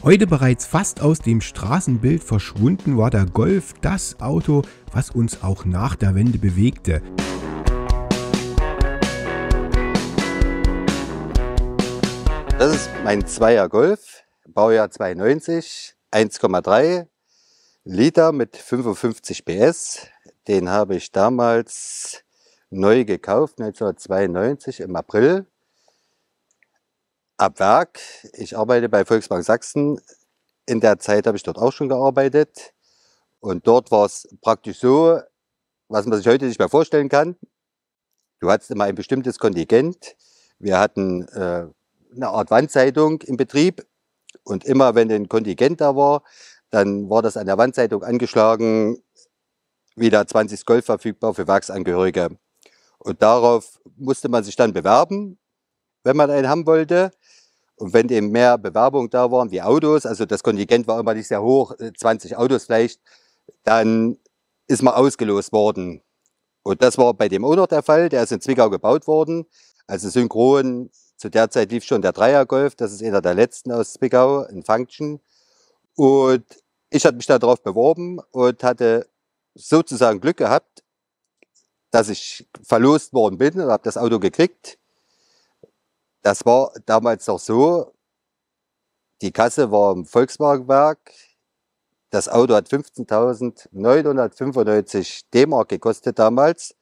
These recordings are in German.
Heute bereits fast aus dem Straßenbild verschwunden war der Golf das Auto, was uns auch nach der Wende bewegte. Das ist mein Zweier Golf, Baujahr 92, 1,3 Liter mit 55 PS. Den habe ich damals neu gekauft, 1992 im April. Ab Werk. Ich arbeite bei Volksbank Sachsen. In der Zeit habe ich dort auch schon gearbeitet. Und dort war es praktisch so, was man sich heute nicht mehr vorstellen kann. Du hattest immer ein bestimmtes Kontingent. Wir hatten eine Art Wandzeitung im Betrieb. Und immer wenn ein Kontingent da war, dann war das an der Wandzeitung angeschlagen, wieder 20 Golf verfügbar für Werksangehörige. Und darauf musste man sich dann bewerben, wenn man einen haben wollte. Und wenn eben mehr Bewerbungen da waren wie Autos, also das Kontingent war immer nicht sehr hoch, 20 Autos vielleicht, dann ist man ausgelost worden. Und das war bei dem auch noch der Fall, der ist in Zwickau gebaut worden. Also synchron, zu der Zeit lief schon der Dreier Golf, das ist einer der letzten aus Zwickau, ein Function. Und ich hatte mich da drauf beworben und hatte sozusagen Glück gehabt, dass ich verlost worden bin und habe das Auto gekriegt. Das war damals noch so, die Kasse war im Volkswagenwerk, das Auto hat 15.995 D-Mark gekostet damals.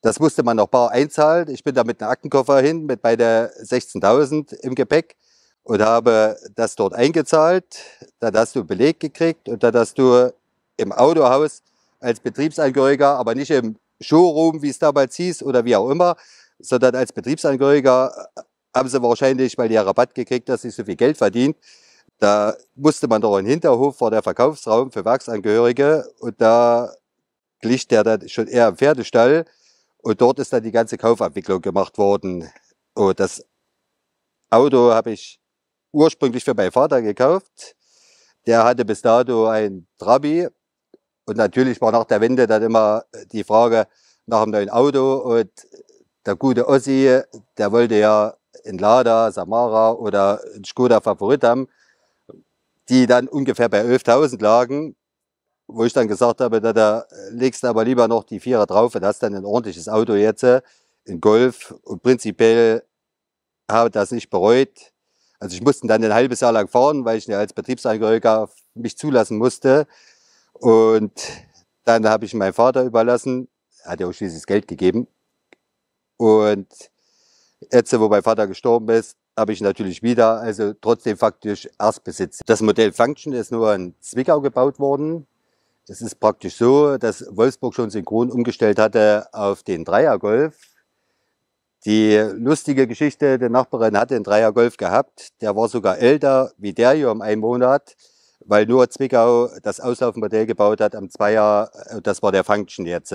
Das musste man noch bar einzahlen. Ich bin da mit einem Aktenkoffer hin, mit beide 16.000 im Gepäck und habe das dort eingezahlt. Dann hast du einen Beleg gekriegt und dann hast du im Autohaus als Betriebsangehöriger, aber nicht im Showroom, wie es damals hieß oder wie auch immer, sondern als Betriebsangehöriger haben sie wahrscheinlich, weil die ja Rabatt gekriegt, dass sie so viel Geld verdient. Da musste man doch in den Hinterhof, vor der Verkaufsraum für Werksangehörige und da glich der dann schon eher im Pferdestall und dort ist dann die ganze Kaufabwicklung gemacht worden. Und das Auto habe ich ursprünglich für meinen Vater gekauft. Der hatte bis dato ein Trabi und natürlich war nach der Wende dann immer die Frage nach einem neuen Auto und der gute Ossi, der wollte ja einen Lada, Samara oder einen Skoda Favorit haben, die dann ungefähr bei 11.000 lagen, wo ich dann gesagt habe, da legst du aber lieber noch die Vierer drauf und hast dann ein ordentliches Auto jetzt, ein Golf. Und prinzipiell habe ich das nicht bereut. Also ich musste dann ein halbes Jahr lang fahren, weil ich ja als Betriebsangehöriger mich zulassen musste. Und dann habe ich meinem Vater überlassen, er hat ja auch schließlich das Geld gegeben. Und jetzt, wo mein Vater gestorben ist, habe ich natürlich wieder, also trotzdem faktisch Erstbesitz. Das Modell Function ist nur in Zwickau gebaut worden. Es ist praktisch so, dass Wolfsburg schon synchron umgestellt hatte auf den Dreier Golf. Die lustige Geschichte, die Nachbarin hatte einen Dreier Golf gehabt. Der war sogar älter wie der hier um einen Monat, weil nur Zwickau das Auslaufmodell gebaut hat am Zweier. Das war der Function jetzt.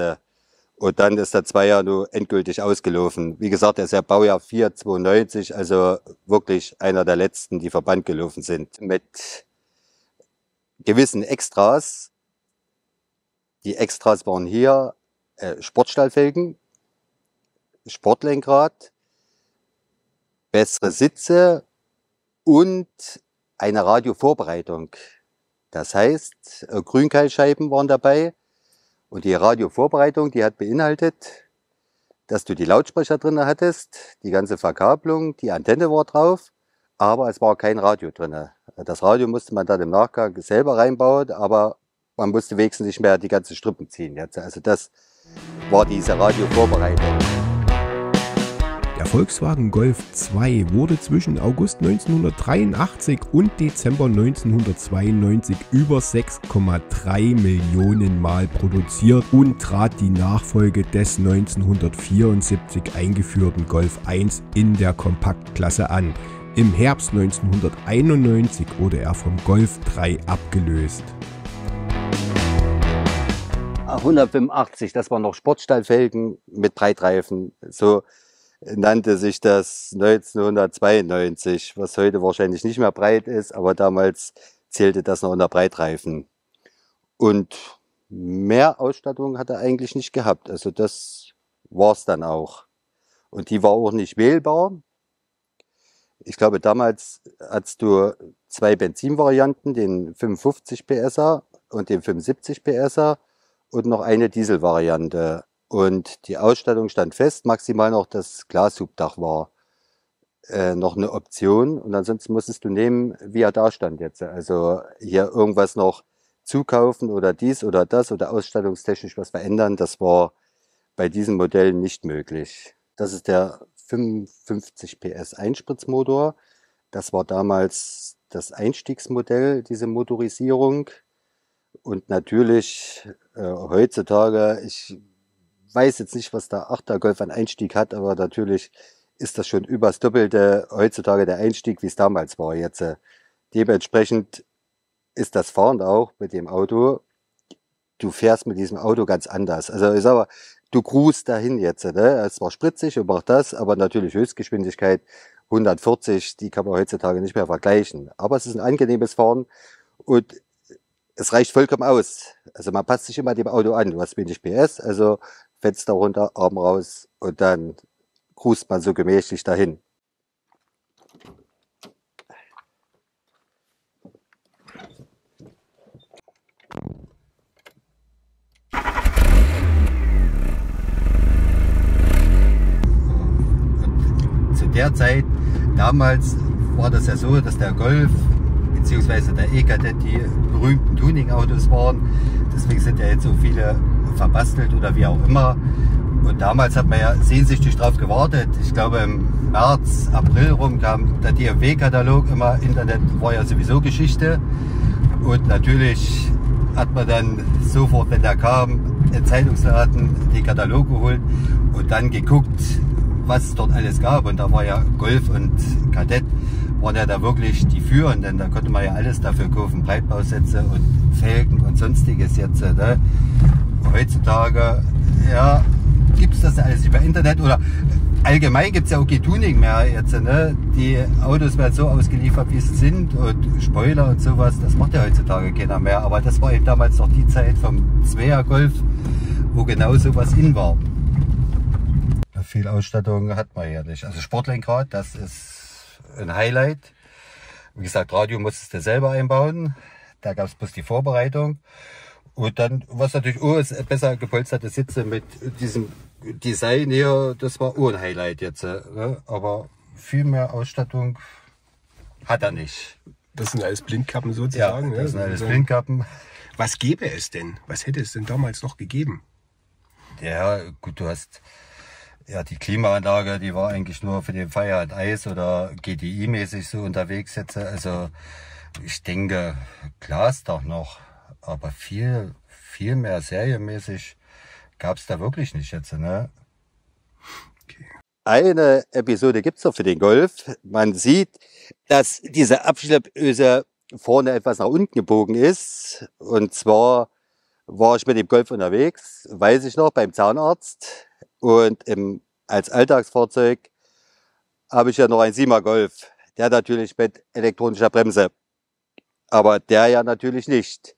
Und dann ist der Zweier nur endgültig ausgelaufen. Wie gesagt, er ist ja Baujahr 4, 92, also wirklich einer der letzten, die Verband gelaufen sind. Mit gewissen Extras. Die Extras waren hier Sportstallfelgen, Sportlenkrad, bessere Sitze und eine Radiovorbereitung. Das heißt, Grünkeilscheiben waren dabei. Und die Radiovorbereitung, die hat beinhaltet, dass du die Lautsprecher drin hattest, die ganze Verkabelung, die Antenne war drauf, aber es war kein Radio drin. Das Radio musste man dann im Nachgang selber reinbauen, aber man musste wenigstens nicht mehr die ganzen Strippen ziehen. Also das war diese Radiovorbereitung. Der Volkswagen Golf II wurde zwischen August 1983 und Dezember 1992 über 6,3 Millionen Mal produziert und trat die Nachfolge des 1974 eingeführten Golf I in der Kompaktklasse an. Im Herbst 1991 wurde er vom Golf III abgelöst. 185, das waren noch Sportstallfelgen mit Breitreifen. So nannte sich das 1992, was heute wahrscheinlich nicht mehr breit ist, aber damals zählte das noch unter Breitreifen. Und mehr Ausstattung hat er eigentlich nicht gehabt. Also das war es dann auch. Und die war auch nicht wählbar. Ich glaube, damals hattest du 2 Benzinvarianten, den 55 PSer und den 75 PSer und noch eine Dieselvariante. Und die Ausstattung stand fest, maximal noch das Glashubdach war noch eine Option. Und ansonsten musstest du nehmen, wie er da stand jetzt. Also hier irgendwas noch zukaufen oder dies oder das oder ausstattungstechnisch was verändern, das war bei diesen Modellen nicht möglich. Das ist der 55 PS Einspritzmotor. Das war damals das Einstiegsmodell, diese Motorisierung. Und natürlich heutzutage, ich weiß jetzt nicht, was der 8er Golf an Einstieg hat, aber natürlich ist das schon übers Doppelte heutzutage der Einstieg, wie es damals war. Jetzt dementsprechend ist das Fahren auch mit dem Auto. Du fährst mit diesem Auto ganz anders. Also ich sag mal, du cruist dahin jetzt. Ne? Es war spritzig und macht das, aber natürlich Höchstgeschwindigkeit 140, die kann man heutzutage nicht mehr vergleichen. Aber es ist ein angenehmes Fahren und es reicht vollkommen aus. Also man passt sich immer dem Auto an. Du hast wenig PS, also Fenster runter, Arm raus und dann cruist man so gemächlich dahin. Zu der Zeit, damals war das ja so, dass der Golf bzw. der E-Kadett die berühmten Tuning-Autos waren. Deswegen sind ja jetzt so viele verbastelt oder wie auch immer. Und damals hat man ja sehnsüchtig drauf gewartet. Ich glaube im März, April rum kam der DMW-Katalog immer. Internet war ja sowieso Geschichte. Und natürlich hat man dann sofort, wenn der kam, in Zeitungsladen den Katalog geholt und dann geguckt, was es dort alles gab. Und da war ja Golf und Kadett waren ja da wirklich die Führenden. Da konnte man ja alles dafür kaufen, Breitbausätze und Felgen und sonstiges jetzt. Ne? Heutzutage, ja, gibt es das alles über Internet oder allgemein gibt es ja auch kein Tuning mehr jetzt. Ne? Die Autos werden so ausgeliefert, wie sie sind und Spoiler und sowas, das macht ja heutzutage keiner mehr. Aber das war eben damals noch die Zeit vom Zweier Golf, wo genau sowas in war. Viel Ausstattung hat man hier nicht. Also Sportlenkrad, das ist ein Highlight. Wie gesagt, Radio musstest du selber einbauen. Da gab es bloß die Vorbereitung. Und dann, was natürlich auch ist, besser gepolsterte Sitze mit diesem Design hier, das war auch ein Highlight jetzt. Ne? Aber viel mehr Ausstattung hat er nicht. Das sind alles Blindkappen sozusagen? Ja, das sind alles Blindkappen. Was gäbe es denn? Was hätte es denn damals noch gegeben? Ja, gut, du hast ja die Klimaanlage, die war eigentlich nur für den Feierabend Eis oder GDI-mäßig so unterwegs jetzt. Also ich denke, Glas doch noch, aber viel mehr serienmäßig gab es da wirklich nicht jetzt. Ne? Okay. Eine Episode gibt es noch für den Golf. Man sieht, dass diese Abschleppöse vorne etwas nach unten gebogen ist. Und zwar war ich mit dem Golf unterwegs, weiß ich noch, beim Zahnarzt. Und als Alltagsfahrzeug habe ich ja noch einen 7er Golf. Der natürlich mit elektronischer Bremse. Aber der ja natürlich nicht.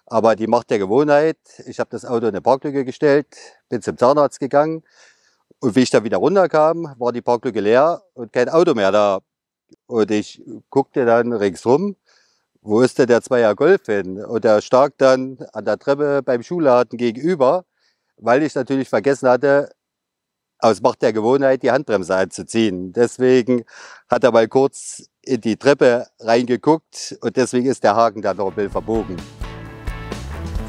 Aber die Macht der Gewohnheit. Ich habe das Auto in eine Parklücke gestellt, bin zum Zahnarzt gegangen. Und wie ich da wieder runterkam, war die Parklücke leer und kein Auto mehr da. Und ich guckte dann ringsrum, wo ist denn der 2er Golf hin? Und der stak dann an der Treppe beim Schuhladen gegenüber, weil ich natürlich vergessen hatte, aus Macht der Gewohnheit die Handbremse anzuziehen. Deswegen hat er mal kurz in die Treppe reingeguckt und deswegen ist der Haken dann noch ein bisschen verbogen.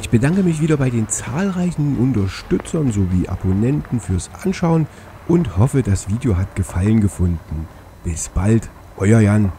Ich bedanke mich wieder bei den zahlreichen Unterstützern sowie Abonnenten fürs Anschauen und hoffe, das Video hat Gefallen gefunden. Bis bald, euer Jan.